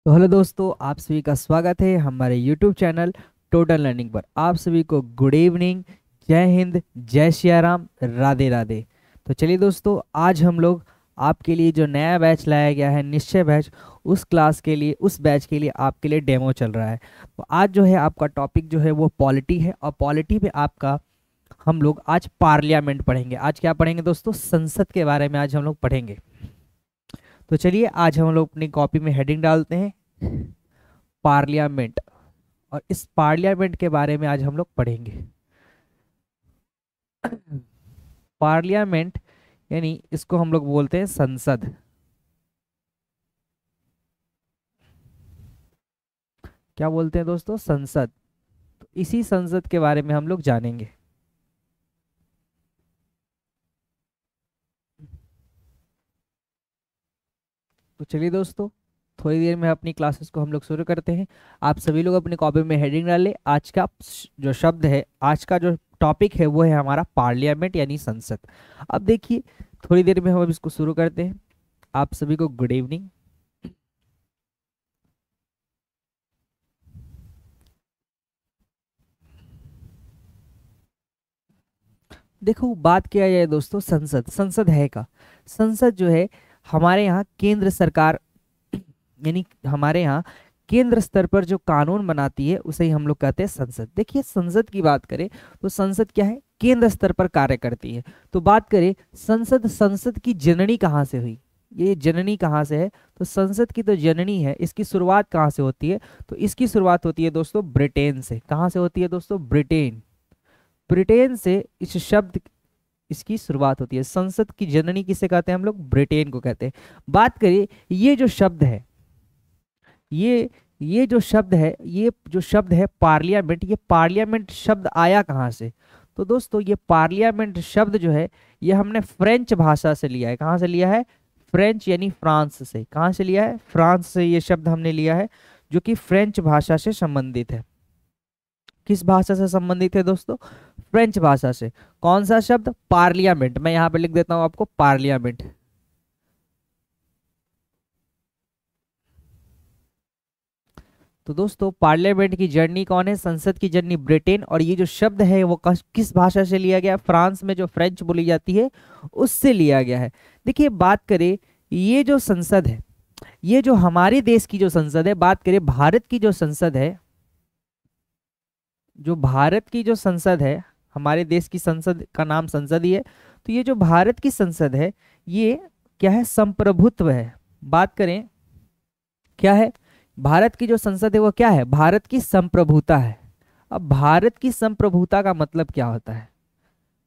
तो हेलो दोस्तों, आप सभी का स्वागत है हमारे यूट्यूब चैनल टोटल लर्निंग पर। आप सभी को गुड इवनिंग, जय हिंद, जय सिया राम, राधे राधे। तो चलिए दोस्तों, आज हम लोग आपके लिए जो नया बैच लाया गया है, निश्चय बैच, उस क्लास के लिए, उस बैच के लिए आपके लिए डेमो चल रहा है। तो आज जो है आपका टॉपिक जो है वो पॉलिटी है, और पॉलिटी में आपका हम लोग आज पार्लियामेंट पढ़ेंगे। आज क्या पढ़ेंगे दोस्तों? संसद के बारे में आज हम लोग पढ़ेंगे। तो चलिए आज हम लोग अपनी कॉपी में हेडिंग डालते हैं, पार्लियामेंट। और इस पार्लियामेंट के बारे में आज हम लोग पढ़ेंगे। पार्लियामेंट यानी इसको हम लोग बोलते हैं संसद। क्या बोलते हैं दोस्तों? संसद। तो इसी संसद के बारे में हम लोग जानेंगे। तो चलिए दोस्तों, थोड़ी देर में अपनी क्लासेस को हम लोग शुरू करते हैं। आप सभी लोग अपनी कॉपी में हेडिंग डालें। आज का जो शब्द है, आज का जो टॉपिक है वो है हमारा पार्लियामेंट यानी संसद। अब देखिए, थोड़ी देर में हम अब इसको शुरू करते हैं। आप सभी को गुड इवनिंग। देखो, बात किया जाए दोस्तों, संसद संसद है का संसद जो है हमारे यहाँ केंद्र सरकार, यानी हमारे यहाँ केंद्र स्तर पर जो कानून बनाती है उसे ही हम लोग कहते हैं संसद। देखिए, संसद की बात करें तो संसद क्या है? केंद्र स्तर पर कार्य करती है। तो बात करें संसद, संसद की जननी कहाँ से हुई? ये जननी कहाँ से है? तो संसद की तो जननी है, इसकी शुरुआत कहाँ से होती है? तो इसकी शुरुआत होती है दोस्तों ब्रिटेन से। कहाँ से होती है दोस्तों? ब्रिटेन। ब्रिटेन से इस शब्द, इसकी शुरुआत होती है। संसद की जननी किसे कहते हैं हम लोग? ब्रिटेन को कहते हैं। बात करिए, ये जो शब्द है, ये जो शब्द है, ये जो शब्द है पार्लियामेंट, ये पार्लियामेंट शब्द आया कहाँ से? तो दोस्तों, ये पार्लियामेंट शब्द जो है ये हमने फ्रेंच भाषा से लिया है। कहाँ से लिया है? फ्रेंच यानी फ्रांस से। कहाँ से लिया है? फ्रांस से ये शब्द हमने लिया है, जो कि फ्रेंच भाषा से संबंधित है। किस भाषा से संबंधित है दोस्तों? फ्रेंच भाषा से। कौन सा शब्द? पार्लियामेंट। मैं यहाँ पे लिख देता हूँ आपको, पार्लियामेंट। तो दोस्तों, पार्लियामेंट की जर्नी कौन है? संसद की जर्नी ब्रिटेन। और ये जो शब्द है वो किस भाषा से लिया गया? फ्रांस में जो फ्रेंच बोली जाती है उससे लिया गया है। देखिए, बात करें, ये जो संसद है, ये जो हमारे देश की जो संसद है, बात करें भारत की जो संसद है, जो भारत की जो संसद है, हमारे देश की संसद का नाम संसद ही है। तो ये जो भारत की संसद है, ये क्या है? संप्रभुत्व है। बात करें, क्या है? भारत की जो संसद है वो क्या है? भारत की संप्रभुता है। अब भारत की संप्रभुता का मतलब क्या होता है?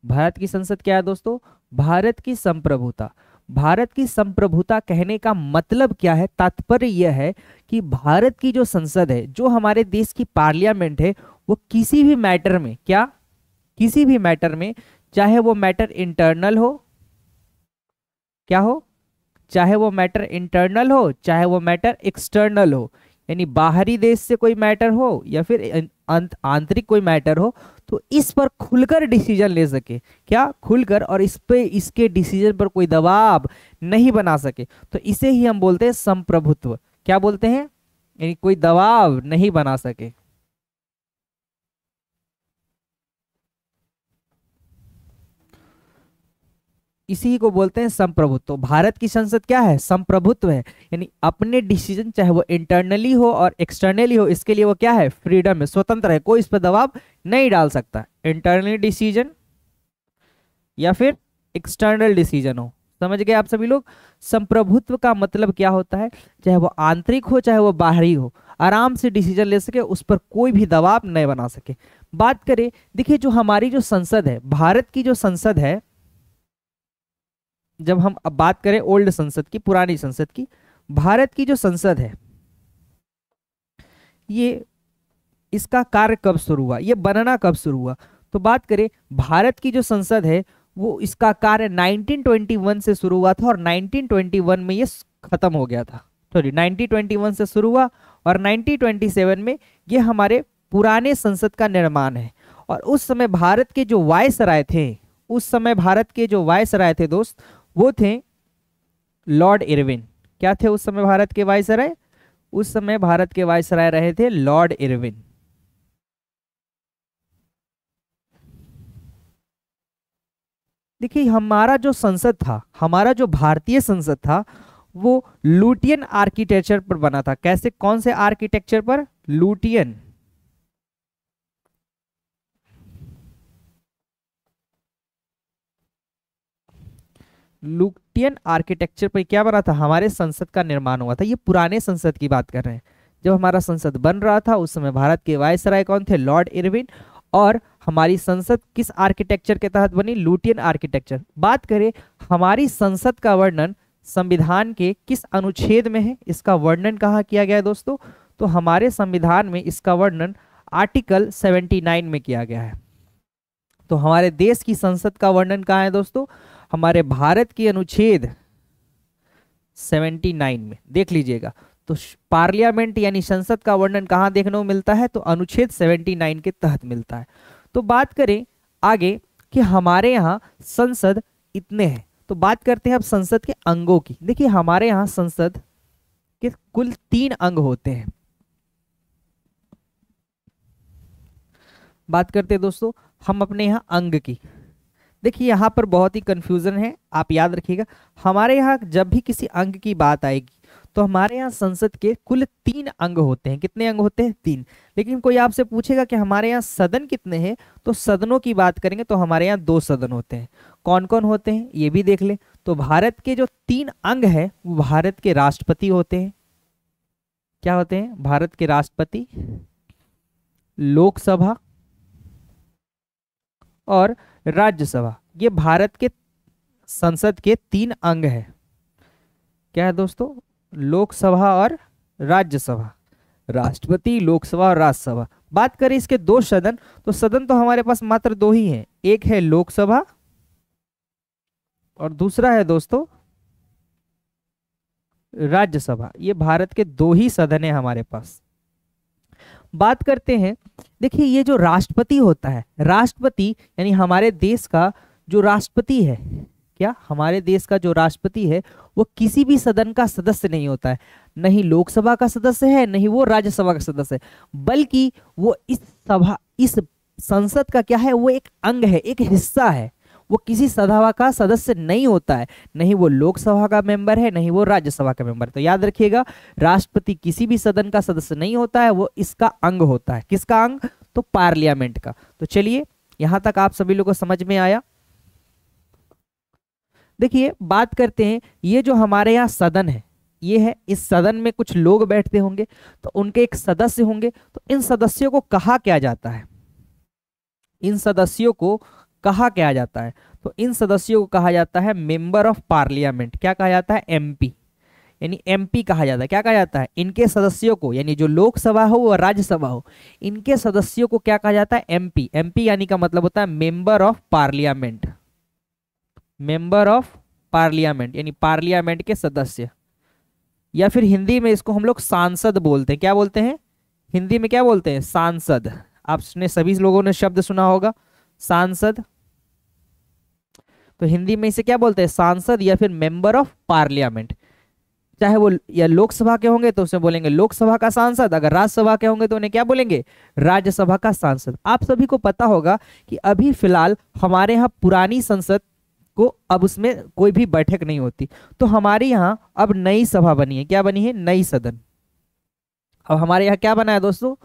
भारत की संसद क्या है दोस्तों? भारत की संप्रभुता। भारत की संप्रभुता कहने का मतलब क्या है? तात्पर्य यह है कि भारत की जो संसद है, जो हमारे देश की पार्लियामेंट है, वो किसी भी मैटर में, क्या, किसी भी मैटर में, चाहे वो मैटर इंटरनल हो, क्या हो, चाहे वो मैटर इंटरनल हो, चाहे वो मैटर एक्सटर्नल हो, यानी बाहरी देश से कोई मैटर हो या फिर आंतरिक कोई मैटर हो, तो इस पर खुलकर डिसीजन ले सके। क्या? खुलकर, और इस पे, इसके डिसीजन पर कोई दबाव नहीं बना सके, तो इसे ही हम बोलते हैं संप्रभुत्व। क्या बोलते हैं? यानी कोई दबाव नहीं बना सके। इसी को बोलते हैं संप्रभुत्व। भारत की संसद क्या है? संप्रभुत्व है, यानी अपने डिसीजन, चाहे वो इंटरनली हो और एक्सटर्नली हो, इसके लिए वो क्या है? फ्रीडम है, स्वतंत्र है, कोई इस पर दबाव नहीं डाल सकता। इंटरनली डिसीजन या फिर एक्सटर्नल डिसीजन हो। समझ गए आप सभी लोग? संप्रभुत्व का मतलब क्या होता है? चाहे वो आंतरिक हो चाहे वो बाहरी हो, आराम से डिसीजन ले सके, उस पर कोई भी दबाव नहीं बना सके। बात करें, देखिए, जो हमारी जो संसद है, भारत की जो संसद है, जब हम अब बात करें ओल्ड संसद की, पुरानी संसद की, भारत की जो संसद है, ये, इसका कार्य कब शुरू हुआ, ये बनना कब शुरू हुआ? तो बात करें, भारत की जो संसद है वो, इसका कार्य 1921 से शुरू हुआ था और 1921 में ये खत्म हो गया था। सॉरी, 1921 से शुरू हुआ और 1927 में ये हमारे पुराने संसद का निर्माण है। और उस समय भारत के जो वायसराय थे, उस समय भारत के जो वायसराय थे दोस्त, वो थे लॉर्ड इरविन। क्या थे उस समय भारत के वायसराय? उस समय भारत के वायसराय रहे थे लॉर्ड इरविन। देखिए हमारा जो संसद था, हमारा जो भारतीय संसद था, वो लुटियन आर्किटेक्चर पर बना था। कैसे, कौन से आर्किटेक्चर पर? लुटियन। लुटियन आर्किटेक्चर पर क्या बना था? हमारे संसद का निर्माण हुआ था। ये पुराने संसद की बात कर रहे हैं। जब हमारा संसद बन रहा था उस समय भारत के वायसराय कौन थे? Lord Irwin. और हमारी संसद किस आर्किटेक्चर के तहत बनी? Lutyens architecture. बात करें हमारी संसद का वर्णन संविधान के किस अनुच्छेद में है? इसका वर्णन कहाँ किया गया है दोस्तों? तो हमारे संविधान में इसका वर्णन आर्टिकल 79 में किया गया है। तो हमारे देश की संसद का वर्णन कहाँ है दोस्तों? हमारे भारत की अनुच्छेद 79 में। देख लीजिएगा। तो पार्लियामेंट यानी संसद का वर्णन कहाँ देखने को मिलता है? तो अनुच्छेद 79 के तहत मिलता है। तो बात करें आगे कि हमारे यहाँ संसद इतने हैं, तो बात करते हैं अब संसद के अंगों की। देखिए हमारे यहाँ संसद के कुल 3 अंग होते हैं। बात करते हैं दोस्तों हम अपने यहाँ अंग की। देखिए यहाँ पर बहुत ही कंफ्यूजन है, आप याद रखिएगा। हमारे यहाँ जब भी किसी अंग की बात आएगी तो हमारे यहाँ संसद के कुल 3 अंग होते हैं। कितने अंग होते हैं? 3। लेकिन कोई आपसे पूछेगा कि हमारे यहाँ सदन कितने हैं, तो सदनों की बात करेंगे तो हमारे यहाँ 2 सदन होते हैं। कौन कौन होते हैं ये भी देख ले। तो भारत के जो 3 अंग है वो भारत के राष्ट्रपति होते हैं। क्या होते हैं? भारत के राष्ट्रपति, लोकसभा और राज्यसभा। ये भारत के संसद के 3 अंग है। क्या है दोस्तों? लोकसभा और राज्यसभा। राष्ट्रपति, लोकसभा और राज्यसभा। बात करें इसके 2 सदन, तो सदन तो हमारे पास मात्र 2 ही हैं। एक है लोकसभा और दूसरा है दोस्तों राज्यसभा। ये भारत के 2 ही सदन है हमारे पास। बात करते हैं, देखिए ये जो राष्ट्रपति होता है, राष्ट्रपति यानी हमारे देश का जो राष्ट्रपति है, क्या हमारे देश का जो राष्ट्रपति है वो किसी भी सदन का सदस्य नहीं होता है। नहीं लोकसभा का सदस्य है, नहीं वो राज्यसभा का सदस्य है, बल्कि वो इस संसद का क्या है? वो एक अंग है, एक हिस्सा है। वो किसी सभा का सदस्य नहीं होता है। नहीं वो लोकसभा का मेंबर है, नहीं वो राज्यसभा का मेंबर। तो याद रखिएगा राष्ट्रपति किसी भी सदन का सदस्य नहीं होता है, वो इसका अंग होता है। किसका अंग? तो पार्लियामेंट का। तो चलिए यहां तक आप सभी लोगों को समझ में आया। देखिए बात करते हैं, ये जो हमारे यहाँ सदन है ये है, इस सदन में कुछ लोग बैठते होंगे तो उनके एक सदस्य होंगे। तो इन सदस्यों को कहा क्या जाता है? इन सदस्यों को कहा क्या जाता है? तो इन सदस्यों को कहा जाता है मेंबर ऑफ पार्लियामेंट। क्या कहा जाता है? एमपी, यानी एमपी कहा जाता है। क्या कहा जाता है? इनके सदस्यों को, यानी जो लोकसभा हो और राज्यसभा हो, इनके सदस्यों को क्या कहा जाता है? एमपी। एमपी यानी का मतलब होता है member of parliament. Member of parliament यानी पार्लियामेंट के सदस्य, या फिर हिंदी में इसको हम लोग सांसद बोलते हैं। क्या बोलते हैं? हिंदी में क्या बोलते हैं? सांसद। आपने सभी लोगों ने शब्द सुना होगा सांसद। तो हिंदी में इसे क्या बोलते हैं? सांसद या फिर मेंबर ऑफ पार्लियामेंट। चाहे वो या लोकसभा के होंगे तो उसे बोलेंगे लोकसभा का सांसद, अगर राज्यसभा के होंगे तो उन्हें क्या बोलेंगे? राज्यसभा का सांसद। आप सभी को पता होगा कि अभी फिलहाल हमारे यहाँ पुरानी संसद को अब उसमें कोई भी बैठक नहीं होती, तो हमारे यहाँ अब नई सभा बनी है। क्या बनी है? नई सदन। अब हमारे यहाँ क्या बना है दोस्तों?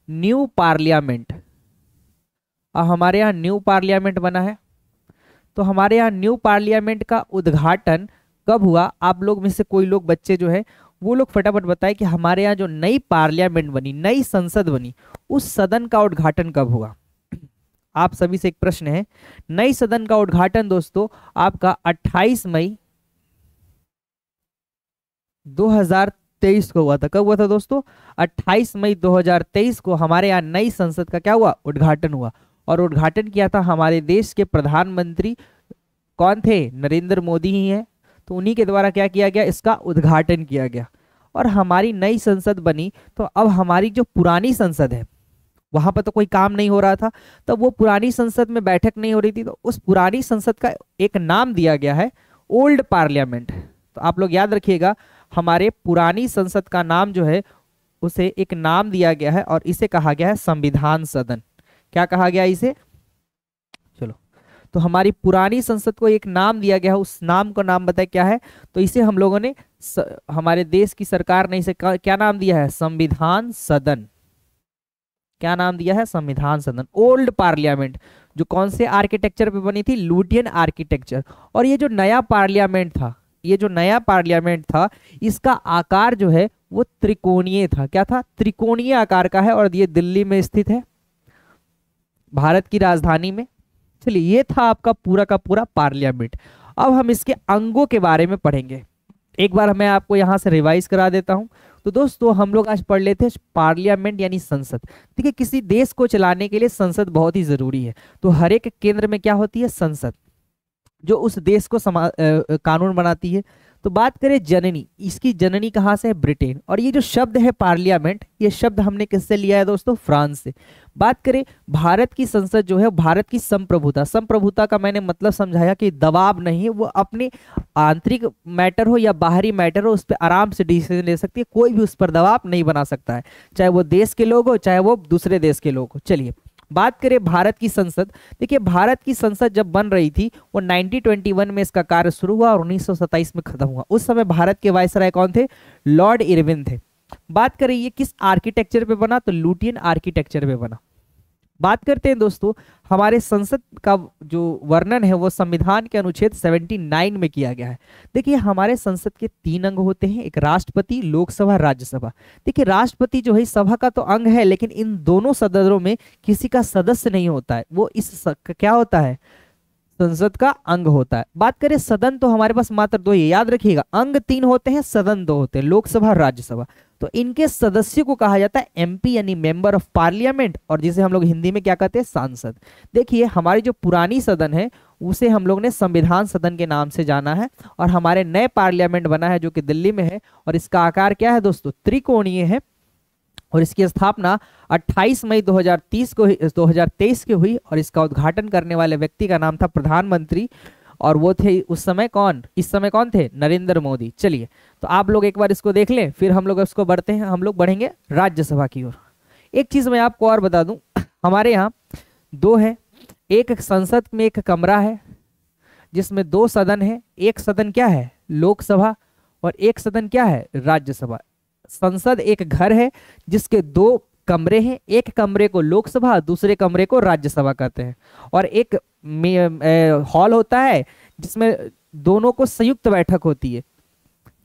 New parliament. अब हमारे यहाँ न्यू पार्लियामेंट बना है। तो हमारे यहाँ न्यू पार्लियामेंट का उद्घाटन कब हुआ? आप लोग में से कोई लोग बच्चे जो है वो लोग फटाफट बताए कि हमारे यहाँ जो नई पार्लियामेंट बनी, नई संसद बनी, उस सदन का उद्घाटन कब हुआ? आप सभी से एक प्रश्न है। नई सदन का उद्घाटन दोस्तों आपका 28 मई 2023 को हुआ था। कब हुआ था दोस्तों? 28 मई 2023 को हमारे यहाँ नई संसद का क्या हुआ? उद्घाटन हुआ। और उद्घाटन किया था हमारे देश के प्रधानमंत्री कौन थे? नरेंद्र मोदी ही हैं। तो उन्हीं के द्वारा क्या किया गया? इसका उद्घाटन किया गया। और हमारी नई संसद बनी। तो अब हमारी जो पुरानी संसद है वहां पर तो कोई काम नहीं हो रहा था, तब वो पुरानी संसद में बैठक नहीं हो रही थी, तो उस पुरानी संसद का एक नाम दिया गया है ओल्ड पार्लियामेंट। तो आप लोग याद रखिएगा हमारे पुरानी संसद का नाम जो है उसे एक नाम दिया गया है और इसे कहा गया है संविधान सदन। क्या कहा गया इसे? चलो, तो हमारी पुरानी संसद को एक नाम दिया गया है, उस नाम का नाम बताए क्या है? तो इसे हम लोगों ने हमारे देश की सरकार ने इसे क्या नाम दिया है? संविधान सदन। क्या नाम दिया है? संविधान सदन। ओल्ड पार्लियामेंट, जो कौन से आर्किटेक्चर पे बनी थी? Lutyens architecture. और ये जो नया पार्लियामेंट था, ये जो नया पार्लियामेंट था, इसका आकार जो है वो त्रिकोणीय था। क्या था? त्रिकोणीय आकार का है, और ये दिल्ली में स्थित है, भारत की राजधानी में। चलिए, ये था आपका पूरा का पूरा पार्लियामेंट। अब हम इसके अंगों के बारे में पढ़ेंगे। एक बार मैं आपको यहां से रिवाइज करा देता हूं। तो दोस्तों, हम लोग आज पढ़ लेते हैं पार्लियामेंट यानी संसद। ठीक है, किसी देश को चलाने के लिए संसद बहुत ही जरूरी है। तो हर एक केंद्र में क्या होती है? संसद, जो उस देश को कानून बनाती है। तो बात करें जननी, इसकी जननी कहाँ से है? ब्रिटेन। और ये जो शब्द है पार्लियामेंट, ये शब्द हमने किससे लिया है दोस्तों? फ्रांस से। बात करें भारत की संसद जो है, भारत की संप्रभुता, संप्रभुता का मैंने मतलब समझाया कि दबाव नहीं है, वो अपने आंतरिक मैटर हो या बाहरी मैटर हो, उस पर आराम से डिसीजन ले सकती है, कोई भी उस पर दबाव नहीं बना सकता है, चाहे वो देश के लोग हो चाहे वो दूसरे देश के लोग हो। चलिए, बात करें भारत की संसद। देखिए, भारत की संसद जब बन रही थी वो 1921 में इसका कार्य शुरू हुआ और 1927 में खत्म हुआ। उस समय भारत के वायसराय कौन थे? लॉर्ड इरविन थे। बात करें ये किस आर्किटेक्चर पे बना? तो लुटियन आर्किटेक्चर पे बना। बात करते हैं दोस्तों, हमारे संसद का जो वर्णन है वो संविधान के अनुच्छेद 79 में किया गया है। देखिए, हमारे संसद के 3 अंग होते हैं, एक राष्ट्रपति, लोकसभा, राज्यसभा। देखिए, राष्ट्रपति जो है सभा का तो अंग है, लेकिन इन दोनों सदनों में किसी का सदस्य नहीं होता है, वो क्या होता है? संसद का अंग होता है। बात करें सदन, तो हमारे पास मात्र 2 ही, याद रखिएगा, अंग 3 होते हैं, सदन 2 होते हैं, लोकसभा और राज्यसभा। तो इनके सदस्यों को कहा जाता है एमपी यानी मेंबर ऑफ पार्लियामेंट, और जिसे हम लोग हिंदी में क्या कहते हैं? सांसद। देखिए, हमारी जो पुरानी सदन है उसे हम लोग ने संविधान सदन के नाम से जाना है, और हमारे नए पार्लियामेंट बना है जो कि दिल्ली में है, और इसका आकार क्या है दोस्तों? त्रिकोणीय है। और इसकी स्थापना 28 मई 2023 को हुई, और इसका उद्घाटन करने वाले व्यक्ति का नाम था प्रधानमंत्री, और वो थे उस समय कौन? इस समय कौन थे? नरेंद्र मोदी। चलिए, तो आप लोग एक बार इसको देख लें, फिर हम लोग इसको बढ़ते हैं, हम लोग बढ़ेंगे राज्यसभा की ओर। एक चीज मैं आपको और बता दूं, हमारे यहाँ 2 है, एक संसद में एक कमरा है जिसमें 2 सदन है। एक सदन क्या है? लोकसभा, और एक सदन क्या है? राज्यसभा। संसद एक घर है जिसके 2 कमरे हैं, एक कमरे को लोकसभा, दूसरे कमरे को राज्यसभा कहते हैं। और एक हॉल होता है जिसमें दोनों को संयुक्त बैठक होती है।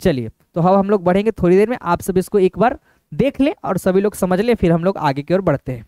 चलिए, तो अब हम लोग बढ़ेंगे थोड़ी देर में, आप सब इसको एक बार देख लें और सभी लोग समझ लें, फिर हम लोग आगे की ओर बढ़ते हैं।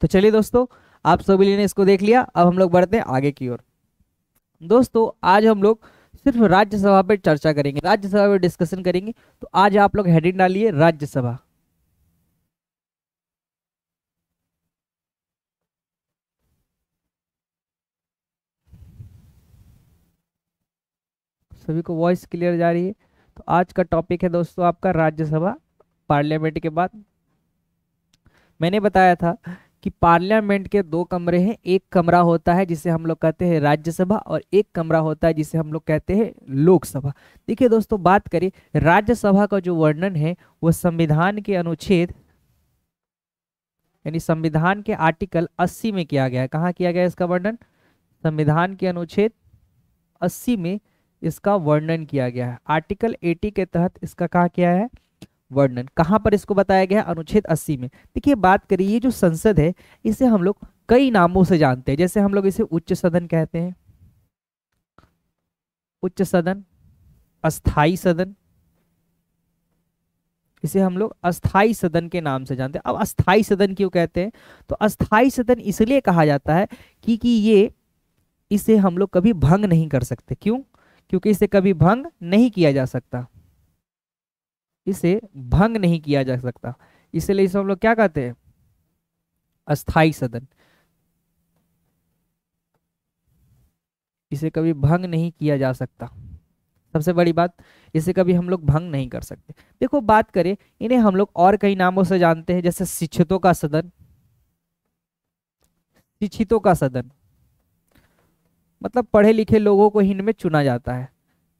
तो चलिए दोस्तों, आप सभी ने इसको देख लिया। अब हम लोग बढ़ते हैं आगे की ओर। दोस्तों आज हम लोग सिर्फ राज्यसभा पे चर्चा करेंगे, राज्यसभा पे डिस्कशन करेंगे। तो आज आप लोग हेडिंग डालिए राज्यसभा। सभी को वॉइस क्लियर जा रही है? तो आज का टॉपिक है दोस्तों आपका राज्यसभा। पार्लियामेंट के बाद मैंने बताया था कि पार्लियामेंट के दो कमरे हैं। एक कमरा होता है जिसे हम लोग कहते हैं राज्यसभा, और एक कमरा होता है जिसे हम लोग कहते हैं लोकसभा। देखिए दोस्तों, बात करें राज्यसभा का जो वर्णन है वो संविधान के अनुच्छेद यानी संविधान के आर्टिकल 80 में किया गया है। कहाँ किया गया है इसका वर्णन? संविधान के अनुच्छेद 80 में इसका वर्णन किया गया है। आर्टिकल 80 के तहत इसका कहा किया है वर्णन। कहाँ पर इसको बताया गया है? अनुच्छेद 80 में। देखिए बात करिए, ये जो संसद है इसे हम लोग कई नामों से जानते हैं। जैसे हम लोग इसे उच्च सदन कहते हैं, उच्च सदन, अस्थाई सदन, इसे हम लोग अस्थाई सदन के नाम से जानते हैं। अब अस्थाई सदन क्यों कहते हैं? तो अस्थाई सदन इसलिए कहा जाता है कि ये इसे हम लोग कभी भंग नहीं कर सकते। क्यों? क्योंकि इसे कभी भंग नहीं किया जा सकता, इसे भंग नहीं किया जा सकता, इसलिए इसे हम लोग क्या कहते हैं? अस्थाई सदन। इसे कभी भंग नहीं किया जा सकता, सबसे बड़ी बात, इसे कभी हम लोग भंग नहीं कर सकते। देखो बात करें, इन्हें हम लोग और कई नामों से जानते हैं, जैसे शिक्षितों का सदन, शिक्षितों का सदन मतलब पढ़े लिखे लोगों को इनमें चुना जाता है।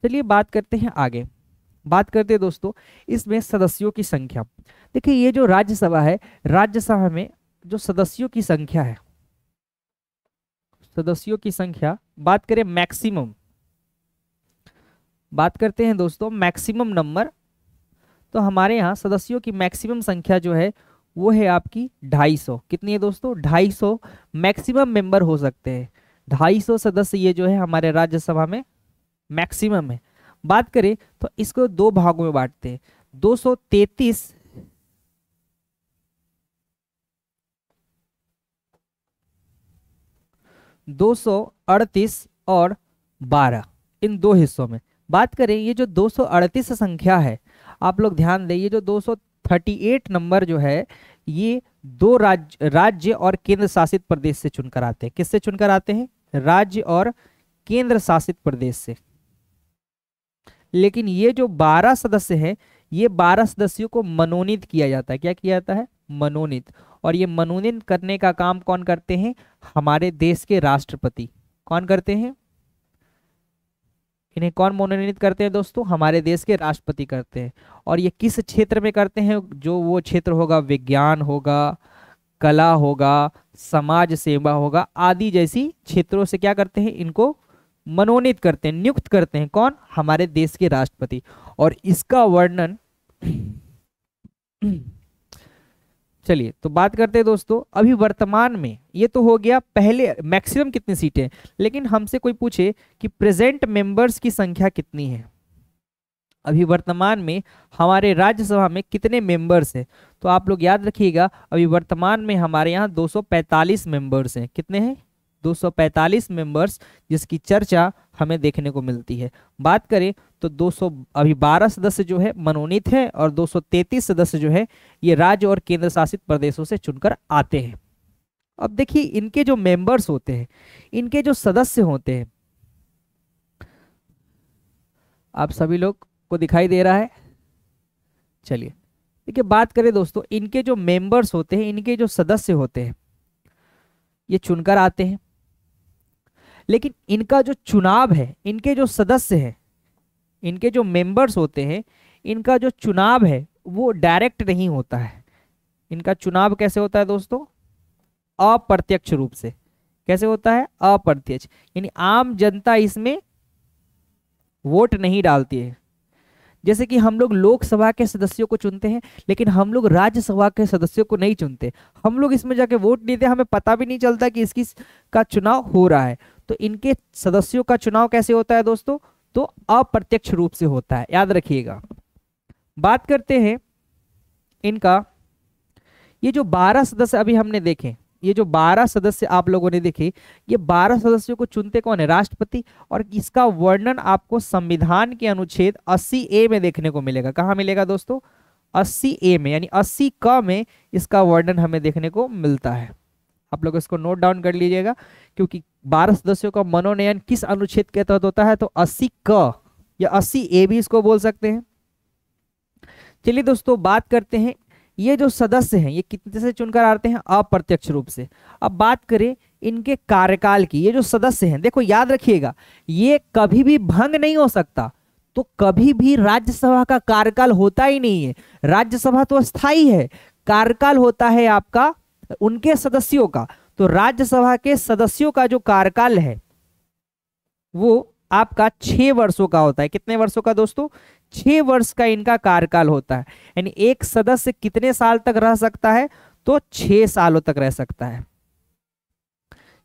चलिए बात करते हैं आगे। बात करते हैं दोस्तों इसमें सदस्यों की संख्या। देखिए ये जो राज्यसभा है, राज्यसभा में जो सदस्यों की संख्या है, सदस्यों की संख्या बात करें मैक्सिमम, बात करते हैं दोस्तों मैक्सिमम नंबर, तो हमारे यहाँ सदस्यों की मैक्सिमम संख्या जो है वो है आपकी 250। कितनी है दोस्तों? 250 मैक्सिमम मेंबर हो सकते हैं। 250 सदस्य ये जो है हमारे राज्यसभा में मैक्सिमम है। बात करें तो इसको दो भागों में बांटते हैं, 233 238 और 12, इन दो हिस्सों में। बात करें ये जो 238 संख्या है, आप लोग ध्यान दें, ये जो 238 नंबर जो है ये दो राज्य और केंद्र शासित प्रदेश से चुनकर आते हैं। किससे चुनकर आते हैं? राज्य और केंद्र शासित प्रदेश से। लेकिन ये जो 12 सदस्य हैं, ये 12 सदस्यों को मनोनीत किया जाता है। क्या किया जाता है? मनोनीत। और ये मनोनीत करने का काम कौन करते हैं? हमारे देश के राष्ट्रपति। कौन करते हैं? इन्हें कौन मनोनीत करते हैं दोस्तों? हमारे देश के राष्ट्रपति करते हैं। और ये किस क्षेत्र में करते हैं? जो वो क्षेत्र होगा, विज्ञान होगा, कला होगा, समाज सेवा होगा, आदि जैसी क्षेत्रों से क्या करते हैं? इनको मनोनीत करते हैं, नियुक्त करते हैं। कौन? हमारे देश के राष्ट्रपति। और इसका वर्णन चलिए तो बात करते हैं दोस्तों अभी वर्तमान में। ये तो हो गया पहले मैक्सिमम कितनी सीटें, लेकिन हमसे कोई पूछे कि प्रेजेंट मेंबर्स की संख्या कितनी है, अभी वर्तमान में हमारे राज्यसभा में कितने मेंबर्स हैं, तो आप लोग याद रखिएगा अभी वर्तमान में हमारे यहाँ 245 मेंबर्स हैं। कितने हैं? 245 मेंबर्स, जिसकी चर्चा हमें देखने को मिलती है। बात करें तो 200 अभी 12 सदस्य जो है मनोनीत है, और 233 सदस्य जो है ये राज्य और केंद्र शासित प्रदेशों से चुनकर आते हैं। अब देखिए इनके जो मेंबर्स होते हैं, इनके जो सदस्य होते हैं, आप सभी लोग को दिखाई दे रहा है? चलिए देखिए बात करें दोस्तों, इनके जो मेंबर्स होते हैं, इनके जो सदस्य होते हैं, ये चुनकर आते हैं। लेकिन इनका जो चुनाव है, इनके जो सदस्य हैं, इनके जो मेंबर्स होते हैं, इनका जो चुनाव है वो डायरेक्ट नहीं होता है। इनका चुनाव कैसे होता है दोस्तों? अप्रत्यक्ष रूप से। कैसे होता है? अप्रत्यक्ष, यानी आम जनता इसमें वोट नहीं डालती है। जैसे कि हम लोग लोकसभा के सदस्यों को चुनते हैं, लेकिन हम लोग राज्यसभा के सदस्यों को नहीं चुनते। हम लोग इसमें जाके वोट नहीं देते, हमें पता भी नहीं चलता कि इसकी का चुनाव हो रहा है। तो इनके सदस्यों का चुनाव कैसे होता है दोस्तों? तो अप्रत्यक्ष रूप से होता है, याद रखिएगा। बात करते हैं इनका, ये जो 12 सदस्य अभी हमने देखे, ये जो 12 सदस्य आप लोगों ने देखे, ये 12 सदस्यों को चुनते कौन है? राष्ट्रपति। और इसका वर्णन आपको संविधान के अनुच्छेद 80A में देखने को मिलेगा। कहाँ मिलेगा दोस्तों? 80A में, यानी 80 क में इसका वर्णन हमें देखने को मिलता है। आप लोग इसको नोट डाउन कर लीजिएगा, क्योंकि 12 सदस्यों का मनोनयन किस अनुच्छेद के तहत होता है? तो 80 क या 80A भी इसको बोल सकते हैं। चलिए दोस्तों, बात करते हैं ये जो सदस्य हैं ये कितने से चुनकर आते हैं? अप्रत्यक्ष रूप से। अब बात करें इनके कार्यकाल की। ये जो सदस्य हैं, देखो याद रखिएगा, ये कभी भी भंग नहीं हो सकता। तो कभी भी राज्यसभा का कार्यकाल होता ही नहीं है। राज्यसभा तो अस्थाई है, कार्यकाल होता है आपका उनके सदस्यों का। तो राज्यसभा के सदस्यों का जो कार्यकाल है वो आपका 6 वर्षों का होता है। कितने वर्षों का दोस्तों? 6 वर्ष का इनका कार्यकाल होता है। यानी एक सदस्य कितने साल तक रह सकता है? तो 6 सालों तक रह सकता है।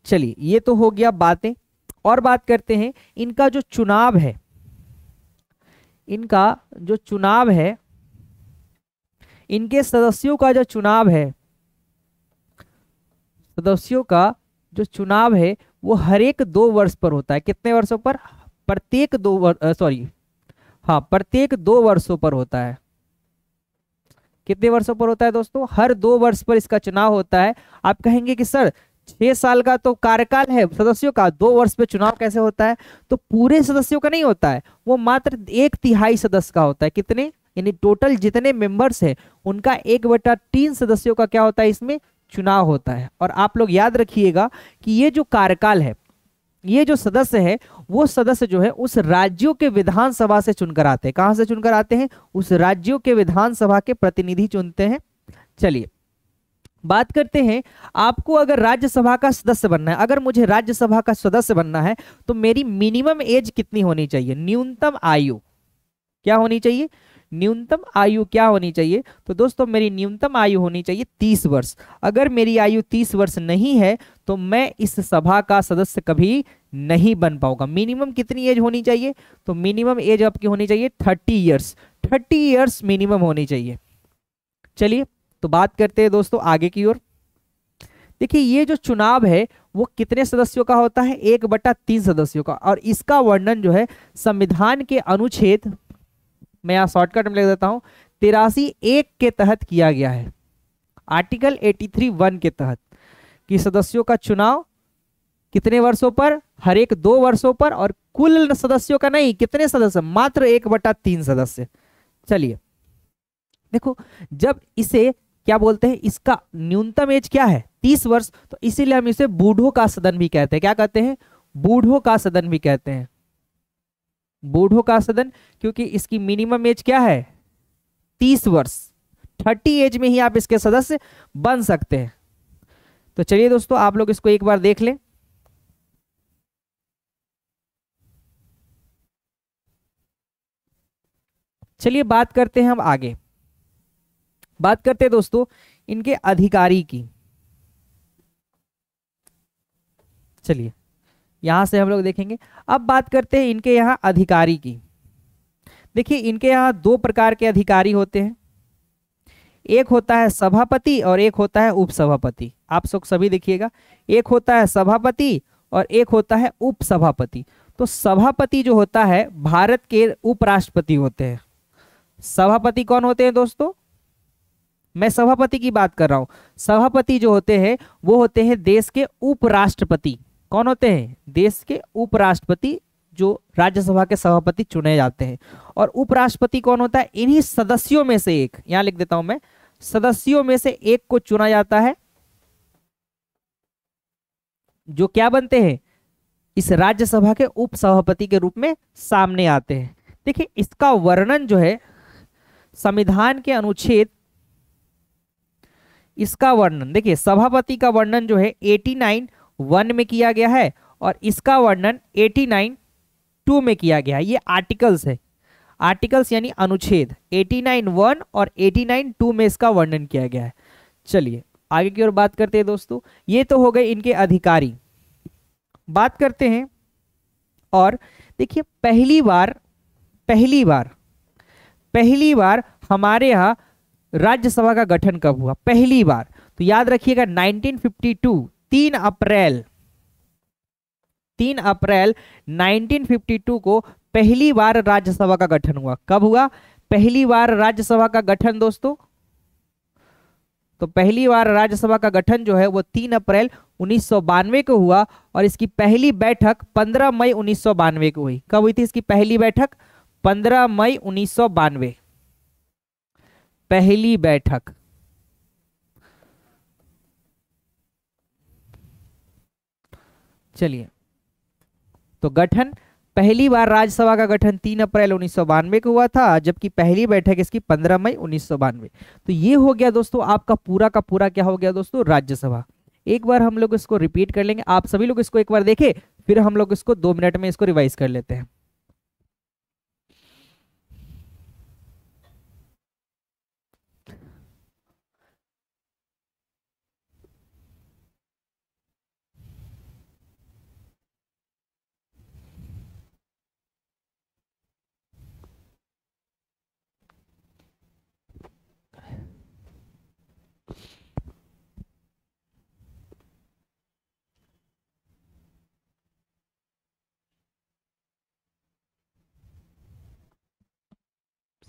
चलिए, ये तो हो गया बातें। और बात करते हैं इनका जो चुनाव है, इनका जो चुनाव है, इनके सदस्यों का जो चुनाव है, सदस्यों का जो चुनाव है वो हर एक 2 वर्ष पर होता है। कितने वर्षों पर? प्रत्येक 2 वर्षों पर होता है। कितने वर्षों पर होता है दोस्तों? हर 2 वर्ष पर इसका चुनाव होता है। आप कहेंगे कि सर 6 साल का तो कार्यकाल है सदस्यों का, 2 वर्ष पे चुनाव कैसे होता है? तो पूरे सदस्यों का नहीं होता है, वो मात्र 1/3 सदस्य का होता है। कितने? यानी टोटल जितने मेंबर्स हैं उनका 1/3 सदस्यों का क्या होता है? इसमें चुनाव होता है। और आप लोग याद रखिएगा कि ये जो कार्यकाल है, ये जो सदस्य है, वो सदस्य जो है उस राज्यों के विधानसभा से चुनकर आते हैं। कहां से चुनकर आते हैं? उस राज्यों के विधानसभा के प्रतिनिधि चुनते हैं। चलिए, बात करते हैं आपको अगर राज्यसभा का सदस्य बनना है, अगर मुझे राज्यसभा का सदस्य बनना है तो मेरी मिनिमम एज कितनी होनी चाहिए? न्यूनतम आयु क्या होनी चाहिए? न्यूनतम आयु क्या होनी चाहिए? तो दोस्तों मेरी न्यूनतम आयु होनी चाहिए 30 वर्ष। अगर मेरी आयु 30 वर्ष नहीं है तो मैं इस सभा का सदस्य कभी नहीं बन पाऊंगा। मिनिमम कितनी एज होनी चाहिए? तो मिनिमम एज आपकी होनी चाहिए 30 ईयर्स। 30 ईयर्स मिनिमम होनी चाहिए। चलिए, तो बात करते हैं दोस्तों आगे की ओर। देखिए, ये जो चुनाव है वो कितने सदस्यों का होता है? 1/3 सदस्यों का। और इसका वर्णन जो है संविधान के अनुच्छेद, मैं यहाँ शॉर्टकट में लिख देता हूं, 83(1) के तहत किया गया है। आर्टिकल 83(1) के तहत कि सदस्यों का चुनाव कितने वर्षों पर? हर एक 2 वर्षों पर। और कुल सदस्यों का नहीं, कितने सदस्य? मात्र 1/3 सदस्य। चलिए देखो, जब इसे क्या बोलते हैं, इसका न्यूनतम एज क्या है? 30 वर्ष। तो इसीलिए हम इसे बूढ़ों का सदन भी कहते हैं। क्या कहते हैं? बूढ़ों का सदन भी कहते हैं। बूढ़ों का सदन, क्योंकि इसकी मिनिमम एज क्या है? 30 वर्ष। 30 एज में ही आप इसके सदस्य बन सकते हैं। तो चलिए दोस्तों, आप लोग इसको एक बार देख लें। चलिए बात करते हैं हम आगे। बात करते हैं दोस्तों इनके अधिकारी की। चलिए यहां से हम लोग देखेंगे। अब बात करते हैं इनके यहाँ अधिकारी की। देखिए, इनके यहाँ 2 प्रकार के अधिकारी होते हैं। एक होता है सभापति और एक होता है उपसभापति। आप सब सभी देखिएगा, एक होता है सभापति और एक होता है उपसभापति। तो सभापति जो होता है भारत के उपराष्ट्रपति होते हैं। सभापति कौन होते हैं दोस्तों? मैं सभापति की बात कर रहा हूं। सभापति जो होते हैं वो होते हैं देश के उपराष्ट्रपति। कौन होते हैं? देश के उपराष्ट्रपति, जो राज्यसभा के सभापति चुने जाते हैं। और उपराष्ट्रपति कौन होता है? इन्हीं सदस्यों में से एक, यहां लिख देता हूं मैं, सदस्यों में से एक को चुना जाता है, जो क्या बनते हैं? इस राज्यसभा के उपसभापति के रूप में सामने आते हैं। देखिए, इसका वर्णन जो है संविधान के अनुच्छेद, इसका वर्णन देखिए, सभापति का वर्णन जो है 89(1) में किया गया है और इसका वर्णन 89(2) में किया गया है। ये आर्टिकल्स है, आर्टिकल्स यानी अनुच्छेद 89(1) और 89(2) में इसका वर्णन किया गया है। चलिए आगे की ओर बात करते हैं दोस्तों। ये तो हो गए इनके अधिकारी। बात करते हैं, और देखिए पहली बार हमारे यहाँ राज्यसभा का गठन कब हुआ? पहली बार तो याद रखिएगा 1952 3 अप्रैल 1952 को पहली बार राज्यसभा का गठन हुआ। कब हुआ पहली बार राज्यसभा का गठन दोस्तों? तो पहली बार राज्यसभा का गठन जो है वो 3 अप्रैल 1992 को हुआ और इसकी पहली बैठक 15 मई 1992 को हुई। कब हुई थी इसकी पहली बैठक? 15 मई 1992 पहली बैठक। चलिए, तो गठन पहली बार राज्यसभा का गठन 3 अप्रैल 1992 को हुआ था, जबकि पहली बैठक इसकी 15 मई 1992। तो ये हो गया दोस्तों आपका पूरा का पूरा क्या हो गया दोस्तों? राज्यसभा। एक बार हम लोग इसको रिपीट कर लेंगे, आप सभी लोग इसको एक बार देखें, फिर हम लोग इसको 2 मिनट में इसको रिवाइज कर लेते हैं।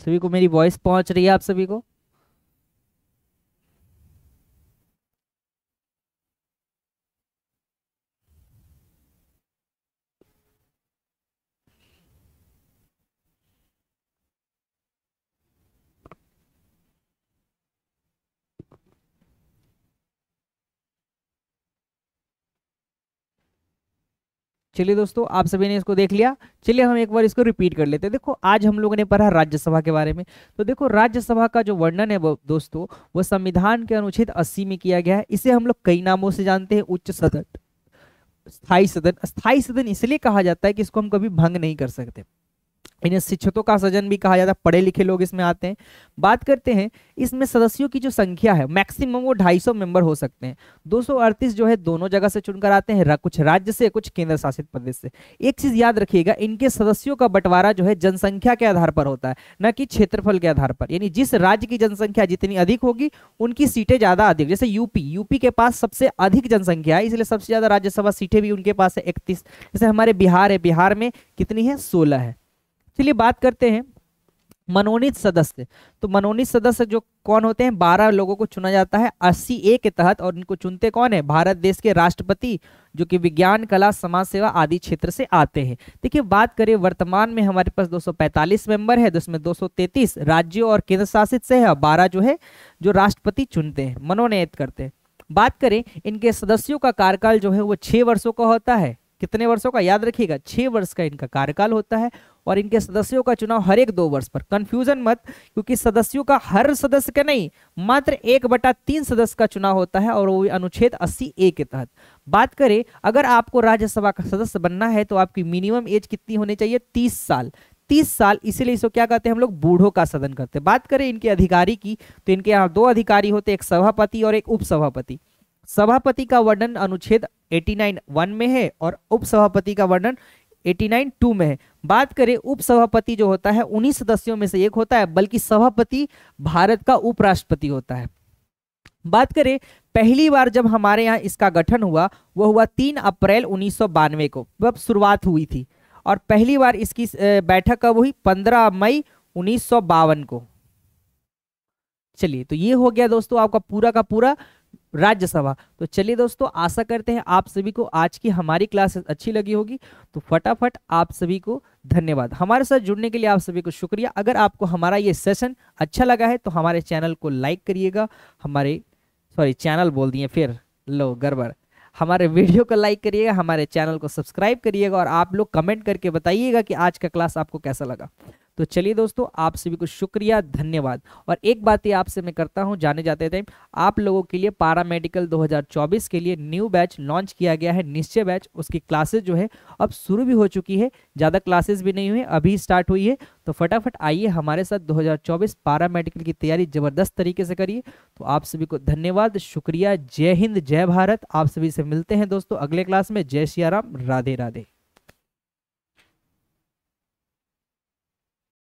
सभी को मेरी वॉइस पहुंच रही है? आप सभी को? चलिए दोस्तों, आप सभी ने इसको देख लिया। चलिए हम एक बार इसको रिपीट कर लेते हैं। देखो, आज हम लोगों ने पढ़ा राज्यसभा के बारे में। तो देखो, राज्यसभा का जो वर्णन है वो दोस्तों, वो संविधान के अनुच्छेद 80 में किया गया है। इसे हम लोग कई नामों से जानते हैं। उच्च सदन, स्थायी सदन। स्थायी सदन इसलिए कहा जाता है कि इसको हम कभी भंग नहीं कर सकते। इन्हें शिक्षकों का सदन भी कहा जाता है, पढ़े लिखे लोग इसमें आते हैं। बात करते हैं इसमें सदस्यों की जो संख्या है, मैक्सिमम वो 250 मेंबर हो सकते हैं। 238 जो है दोनों जगह से चुनकर आते हैं, कुछ राज्य से, कुछ केंद्र शासित प्रदेश से। एक चीज याद रखिएगा, इनके सदस्यों का बंटवारा जो है जनसंख्या के आधार पर होता है, न कि क्षेत्रफल के आधार पर। यानी जिस राज्य की जनसंख्या जितनी अधिक होगी उनकी सीटें ज्यादा अधिक। जैसे यूपी के पास सबसे अधिक जनसंख्या है, इसलिए सबसे ज्यादा राज्यसभा सीटें भी उनके पास है 31। जैसे हमारे बिहार है, बिहार में कितनी है? 16 है। चलिए बात करते हैं मनोनीत सदस्य। तो मनोनीत सदस्य जो कौन होते हैं? 12 लोगों को चुना जाता है 80A के तहत, और इनको चुनते कौन है? भारत देश के राष्ट्रपति, जो कि विज्ञान, कला, समाज सेवा आदि क्षेत्र से आते हैं। देखिए, बात करें वर्तमान में हमारे पास 245 मेंबर है, जिसमें 233 राज्यों और केंद्र शासित से है, 12 जो है जो राष्ट्रपति चुनते हैं, मनोनीत करते हैं। बात करें इनके सदस्यों का कार्यकाल जो है वो 6 वर्षों का होता है। कितने वर्षों का? याद रखिएगा, 6 वर्ष का इनका कार्यकाल होता है। और इनके सदस्यों का चुनाव हर एक 2 वर्ष पर। कंफ्यूजन मत, क्योंकि सदस्यों का हर सदस्य का नहीं, मात्र 1/3 सदस्य का चुनाव होता है, और वो भी अनुच्छेद 80A के तहत। बात करें अगर आपको राज्यसभा का सदस्य बनना है तो आपकी मिनिमम एज कितनी होनी चाहिए? 30 साल। 30 साल, इसीलिए इसको क्या कहते हैं हम लोग? बूढ़ों का सदन करते हैं। बात करें इनके अधिकारी की, तो इनके यहाँ 2 अधिकारी होते हैं, एक सभापति और एक उपसभापति। सभापति का वर्णन अनुच्छेद 89(1) में है और उपसभापति का वर्णन 89(2) में है। बात करें उपसभापति जो होता है 19 सदस्यों में से एक होता है, बल्कि सभापति भारत का उपराष्ट्रपति होता है। बात करें पहली बार जब हमारे यहाँ इसका गठन हुआ, वो हुआ 3 अप्रैल 1992 को, जब शुरुआत हुई थी। और पहली बार इसकी बैठक कब हुई? 15 मई 1952 को। चलिए, तो ये हो गया दोस्तों आपका पूरा का पूरा राज्यसभा। तो चलिए दोस्तों, आशा करते हैं आप सभी को आज की हमारी क्लास अच्छी लगी होगी। तो फटाफट आप सभी को धन्यवाद, हमारे साथ जुड़ने के लिए आप सभी को शुक्रिया। अगर आपको हमारा ये सेशन अच्छा लगा है तो हमारे चैनल को लाइक करिएगा, चैनल बोल दिए फिर, लो गड़बड़, हमारे वीडियो को लाइक करिएगा, हमारे चैनल को सब्सक्राइब करिएगा, और आप लोग कमेंट करके बताइएगा कि आज का क्लास आपको कैसा लगा। तो चलिए दोस्तों, आप सभी को शुक्रिया, धन्यवाद। और एक बात ये आपसे मैं करता हूं जाने जाते टाइम, आप लोगों के लिए पैरामेडिकल 2024 के लिए न्यू बैच लॉन्च किया गया है, निश्चय बैच। उसकी क्लासेस जो है अब शुरू भी हो चुकी है, ज़्यादा क्लासेस भी नहीं हुई, अभी स्टार्ट हुई है। तो फटाफट आइए हमारे साथ 2024 पैरामेडिकल की तैयारी ज़बरदस्त तरीके से करिए। तो आप सभी को धन्यवाद, शुक्रिया, जय हिंद, जय भारत। आप सभी से मिलते हैं दोस्तों अगले क्लास में। जय सिया राम, राधे राधे।